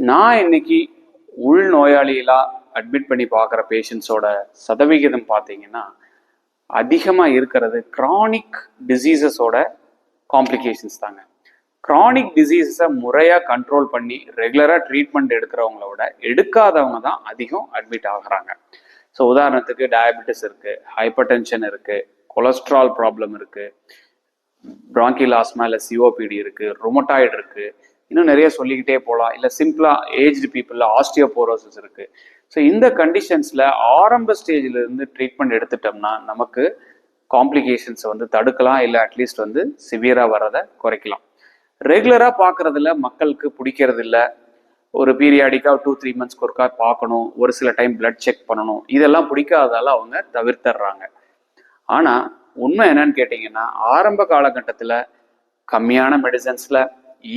நான் இன்னைக்கு உள்நோயாளிகளாக அட்மிட் பண்ணி பார்க்குற பேஷண்ட்ஸோட சதவிகிதம் பார்த்தீங்கன்னா அதிகமாக இருக்கிறது க்ரானிக் டிசீசஸோட காம்ப்ளிகேஷன்ஸ் தாங்க. க்ரானிக் டிசீஸை முறையாக கண்ட்ரோல் பண்ணி ரெகுலராக ட்ரீட்மெண்ட் எடுக்கிறவங்களோட எடுக்காதவங்க தான் அதிகம் அட்மிட் ஆகுறாங்க. ஸோ உதாரணத்துக்கு டயபெட்டிஸ் இருக்குது, ஹைப்பர் டென்ஷன் இருக்குது, கொலஸ்ட்ரால் ப்ராப்ளம் இருக்குது, பிராங்கியல் ஆஸ்மா இல்லை சிஓபிடி இருக்குது, ரொமட்டாய்டு இருக்குது, இன்னும் நிறைய சொல்லிக்கிட்டே போகலாம். இல்லை சிம்பிளாக ஏஜ்டு பீப்புளில் ஆஸ்டியோபோரோசிஸ் இருக்குது. ஸோ இந்த கண்டிஷன்ஸில் ஆரம்ப ஸ்டேஜில் இருந்து ட்ரீட்மெண்ட் எடுத்துட்டோம்னா நமக்கு காம்ப்ளிகேஷன்ஸை தடுக்கலாம், இல்லை அட்லீஸ்ட் சிவியராக வர்றதை குறைக்கலாம். ரெகுலராக பார்க்குறதுல மக்களுக்கு பிடிக்கிறது இல்லை. ஒரு பீரியாடிக்காக 2-3 மந்த்ஸ்க்கு ஒருக்கா பார்க்கணும், ஒரு சில டைம் பிளட் செக் பண்ணணும், இதெல்லாம் பிடிக்காததால அவங்க தவிர்த்துடுறாங்க. ஆனால் உண்மை என்னன்னு கேட்டிங்கன்னா ஆரம்ப காலகட்டத்தில் கம்மியான மெடிசன்ஸில்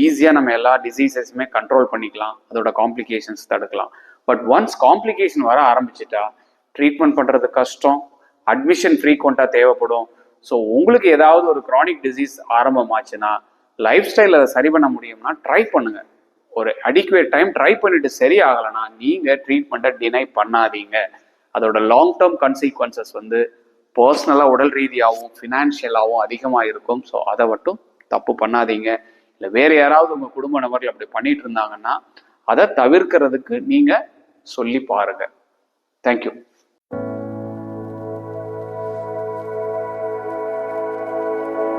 ஈஸியாக நம்ம எல்லா டிசீசஸுமே கண்ட்ரோல் பண்ணிக்கலாம், அதோட காம்ப்ளிகேஷன்ஸ் தடுக்கலாம். பட் ஒன்ஸ் காம்ப்ளிகேஷன் வர ஆரம்பிச்சிட்டா ட்ரீட்மெண்ட் பண்ணுறது கஷ்டம், அட்மிஷன் ஃப்ரீக்வெண்ட்டாக தேவைப்படும். ஸோ உங்களுக்கு ஏதாவது ஒரு க்ரானிக் டிசீஸ் ஆரம்பமாச்சுன்னா லைஃப் ஸ்டைல் அதை சரி பண்ண முடியும்னா ட்ரை பண்ணுங்க. ஒரு அடிக்குவேட் டைம் ட்ரை பண்ணிட்டு சரி ஆகலைன்னா நீங்கள் ட்ரீட்மெண்ட்டை டினை பண்ணாதீங்க. அதோட லாங் டேர்ம் கன்சீக்வன்சஸ் பர்சனலாக உடல் ரீதியாகவும் ஃபினான்ஷியலாகவும் அதிகமாக இருக்கும். ஸோ அதை மட்டும் தப்பு பண்ணாதீங்க. இல்லை வேறு யாராவது உங்கள் குடும்ப நபர்கள் அப்படி பண்ணிட்டு இருந்தாங்கன்னா அதை தவிர்க்கிறதுக்கு நீங்கள் சொல்லி பாருங்க. தேங்க்யூ.